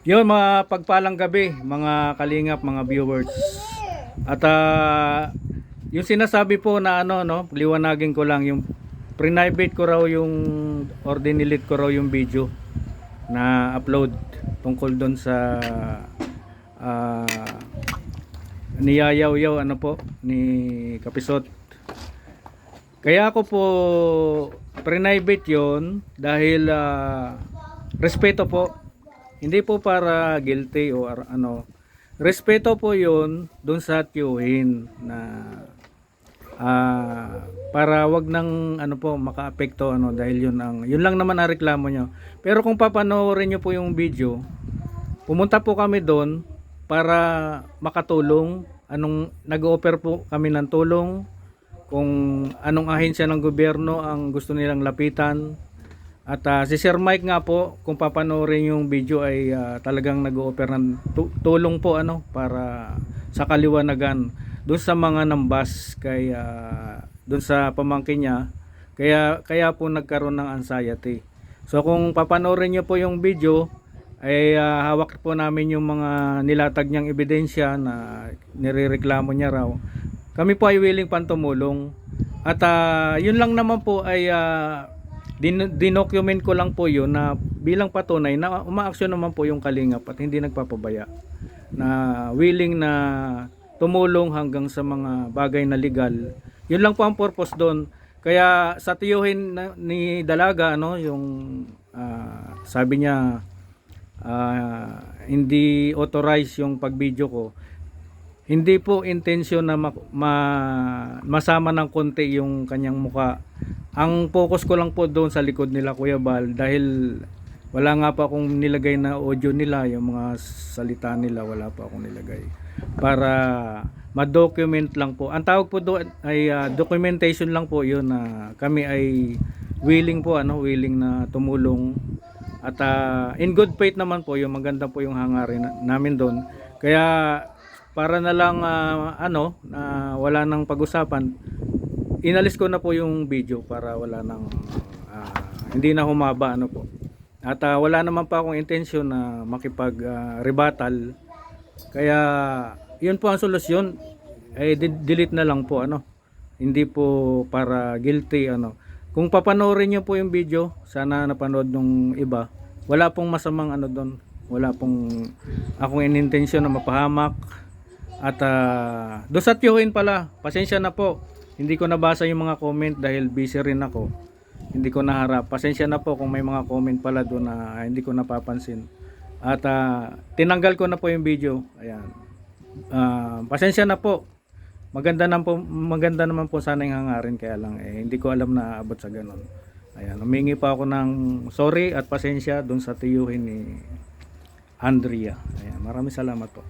Yun, mga pagpalang gabi, mga kalingap, mga viewers. At yung sinasabi po na ano, no, liwanagin ko lang yung private ko raw yung or dinilit ko raw yung video na upload tungkol doon sa ah, niyayaw-yaw ano po ni Kapisot. Kaya ako po private yon dahil respeto po. Hindi po para guilty o ano. Respeto po 'yon doon sa tiyuhin na para wag nang ano po makaapekto ano dahil yun lang naman ang reklamo nyo. Pero kung papanoorin nyo po yung video, pumunta po kami doon para makatulong. Nag-offer po kami ng tulong kung anong ahensya ng gobyerno ang gusto nilang lapitan. At si Sir Mike nga po, kung papanoorin yung video ay talagang nag-o-offer ng tulong po ano para sa kaliwanagan doon sa mga nambas kay doon sa pamangkin niya. Kaya po nagkaroon ng anxiety. So kung papanoorin niyo po yung video ay hawak po namin yung mga nilatag niyang ebidensya na nirereklamo niya raw. Kami po ay willing pang tumulong. At yun lang naman po ay dinocument ko lang po yun na bilang patunay na umaaksyon naman po yung kalingap at hindi nagpapabaya, na willing na tumulong hanggang sa mga bagay na legal. Yun lang po ang purpose doon. Kaya sa tiyuhin ni Dalaga ano yung sabi niya hindi authorized yung pag-video ko. Hindi po intensyon na masama ng konti yung kanyang muka. Ang focus ko lang po doon sa likod nila Kuya Bal dahil wala nga pa akong nilagay na audio nila, yung mga salita nila wala pa akong nilagay. Para ma-document lang po. Ang tawag po doon ay documentation lang po yun na kami ay willing po willing na tumulong. At in good faith naman po, yung maganda po yung hangarin namin doon. Kaya para na lang wala nang pag-usapan, inalis ko na po yung video para wala nang hindi na humaba ano po. At wala naman pa akong intensyon na makipag-rebuttal. Kaya yun po ang solusyon. Delete na lang po ano. Hindi po para guilty ano. Kung papanoorin niyo po yung video, sana napanood nung iba. Wala pong masamang ano doon. Wala pong akong intensyon na mapahamak. At doon sa tiyuhin pala, pasensya na po. Hindi ko nabasa yung mga comment dahil busy rin ako. Hindi ko naharap. Pasensya na po kung may mga comment pala doon na hindi ko napapansin. At tinanggal ko na po yung video. Ayan. Pasensya na po. Maganda naman po sana yung hangarin, kaya lang hindi ko alam na abot sa ganun. Ayan, humingi pa ako ng sorry at pasensya doon sa tiyuhin ni Andrea. Ayan, maraming salamat po.